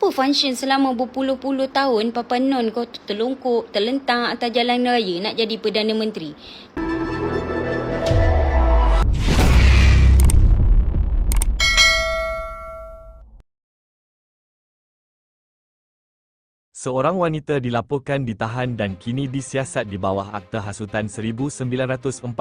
Apa function selama berpuluh-puluh tahun Papa Non kau terlungkup, terlentang atas jalan raya nak jadi Perdana Menteri? Seorang wanita dilaporkan ditahan dan kini disiasat di bawah Akta Hasutan 1948,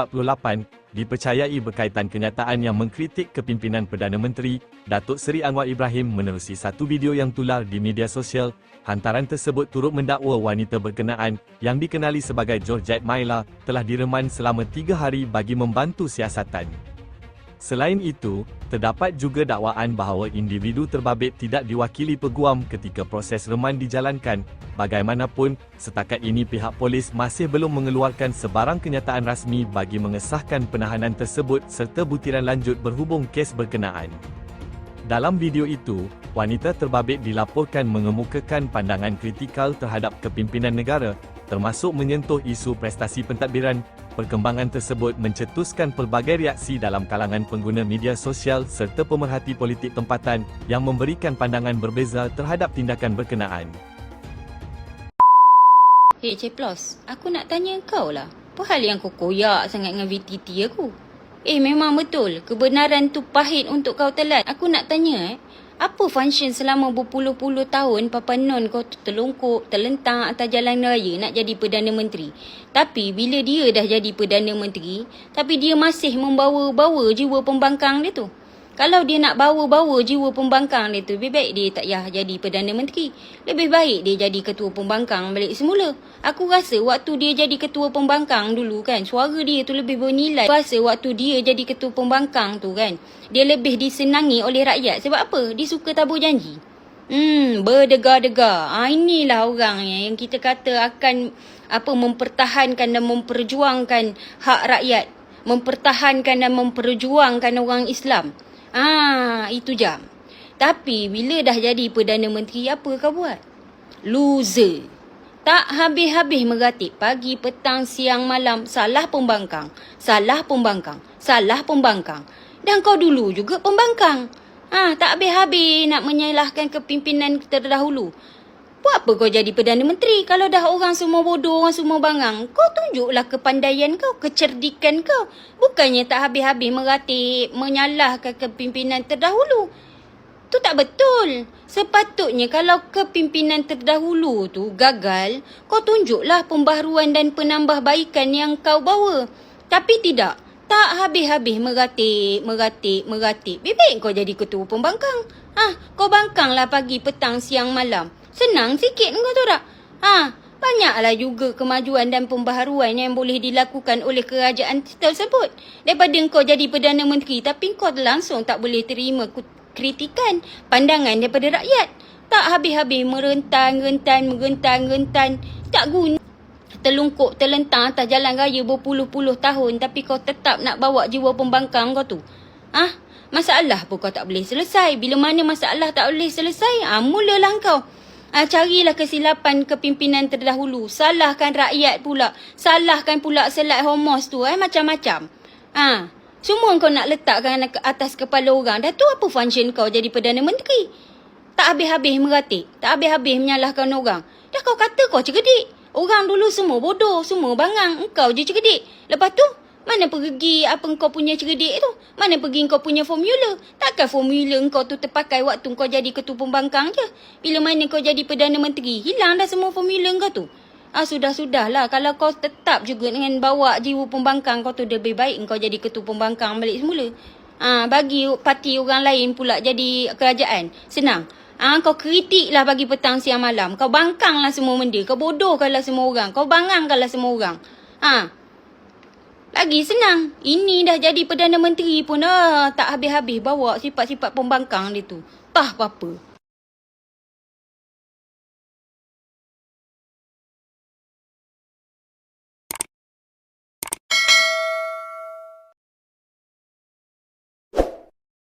dipercayai berkaitan kenyataan yang mengkritik kepimpinan Perdana Menteri, Datuk Seri Anwar Ibrahim menerusi satu video yang tular di media sosial. Hantaran tersebut turut mendakwa wanita berkenaan, yang dikenali sebagai Georgette Maila, telah direman selama 3 hari bagi membantu siasatan. Selain itu, terdapat juga dakwaan bahawa individu terbabit tidak diwakili peguam ketika proses reman dijalankan. Bagaimanapun, setakat ini pihak polis masih belum mengeluarkan sebarang kenyataan rasmi bagi mengesahkan penahanan tersebut serta butiran lanjut berhubung kes berkenaan. Dalam video itu, wanita terbabit dilaporkan mengemukakan pandangan kritikal terhadap kepimpinan negara, termasuk menyentuh isu prestasi pentadbiran. Perkembangan tersebut mencetuskan pelbagai reaksi dalam kalangan pengguna media sosial serta pemerhati politik tempatan yang memberikan pandangan berbeza terhadap tindakan berkenaan. Hei Ceplos, aku nak tanya kau lah. Apa hal yang kau koyak sangat dengan VTT aku? Memang betul, kebenaran tu pahit untuk kau telan. Aku nak tanya apa function selama berpuluh-puluh tahun Papa Non kau terlungkup, terlentang atas jalan raya nak jadi Perdana Menteri? Tapi bila dia dah jadi Perdana Menteri, tapi dia masih membawa-bawa jiwa pembangkang dia tu. Kalau dia nak bawa-bawa jiwa pembangkang dia tu, lebih baik dia tak payah jadi Perdana Menteri. Lebih baik dia jadi Ketua Pembangkang balik semula. Aku rasa waktu dia jadi Ketua Pembangkang dulu kan, suara dia tu lebih bernilai. Aku rasa waktu dia jadi Ketua Pembangkang tu kan, dia lebih disenangi oleh rakyat. Sebab apa? Dia suka tabur janji. Berdegar-degar. Inilah orang yang kita kata akan mempertahankan dan memperjuangkan hak rakyat. Mempertahankan dan memperjuangkan orang Islam. Itu jam. Tapi bila dah jadi Perdana Menteri, apa kau buat? Loser. Tak habis-habis meratip pagi, petang, siang, malam. Salah pembangkang. Salah pembangkang. Salah pembangkang. Dan kau dulu juga pembangkang. Tak habis-habis nak menyalahkan kepimpinan terdahulu. Buat apa kau jadi Perdana Menteri kalau dah orang semua bodoh, orang semua bangang? Kau tunjuklah kepandaian kau, kecerdikan kau. Bukannya tak habis-habis meratip, menyalahkan kepimpinan terdahulu. Tu tak betul. Sepatutnya kalau kepimpinan terdahulu tu gagal, kau tunjuklah pembaharuan dan penambahbaikan yang kau bawa. Tapi tidak. Tak habis-habis meratip. Lebih baik kau jadi Ketua Pembangkang. Kau bangkanglah pagi, petang, siang, malam. Senang sikit kau tahu tak? Banyaklah juga kemajuan dan pembaharuan yang boleh dilakukan oleh kerajaan tersebut. Daripada kau jadi Perdana Menteri tapi kau langsung tak boleh terima kritikan, pandangan daripada rakyat. Tak habis-habis merentan. Tak guna. Terlungkup, terlentang atas jalan raya berpuluh-puluh tahun tapi kau tetap nak bawa jiwa pembangkang kau tu. Masalah pun kau tak boleh selesai. Bila mana masalah tak boleh selesai, mulalah kau. Carilah kesilapan kepimpinan terdahulu. Salahkan rakyat pula. Salahkan pula Selat Hormuz tu. Macam-macam. Semua kau nak letakkan atas kepala orang. Dah tu apa function kau jadi Perdana Menteri? Tak habis-habis meratip. Tak habis-habis menyalahkan orang. Dah kau kata kau cerdik. Orang dulu semua bodoh. Semua bangang. Engkau je cerdik. Lepas tu, mana pergi kau punya cerdik tu? Mana pergi kau punya formula? Takkan formula kau tu terpakai waktu kau jadi Ketua Pembangkang je? Bila mana kau jadi Perdana Menteri, hilang dah semua formula kau tu. Sudah-sudahlah. Kalau kau tetap juga dengan bawa jiwa pembangkang kau tu, lebih baik kau jadi Ketua Pembangkang balik semula. Bagi parti orang lain pula jadi kerajaan. Senang. Kau kritiklah pagi, petang, siang, malam. Kau bangkanglah semua benda. Kau bodohkanlah semua orang. Kau bangangkanlah semua orang. Lagi senang. Ini dah jadi Perdana Menteri pun tak habis-habis bawa sifat-sifat pembangkang dia tu. Tak apa-apa.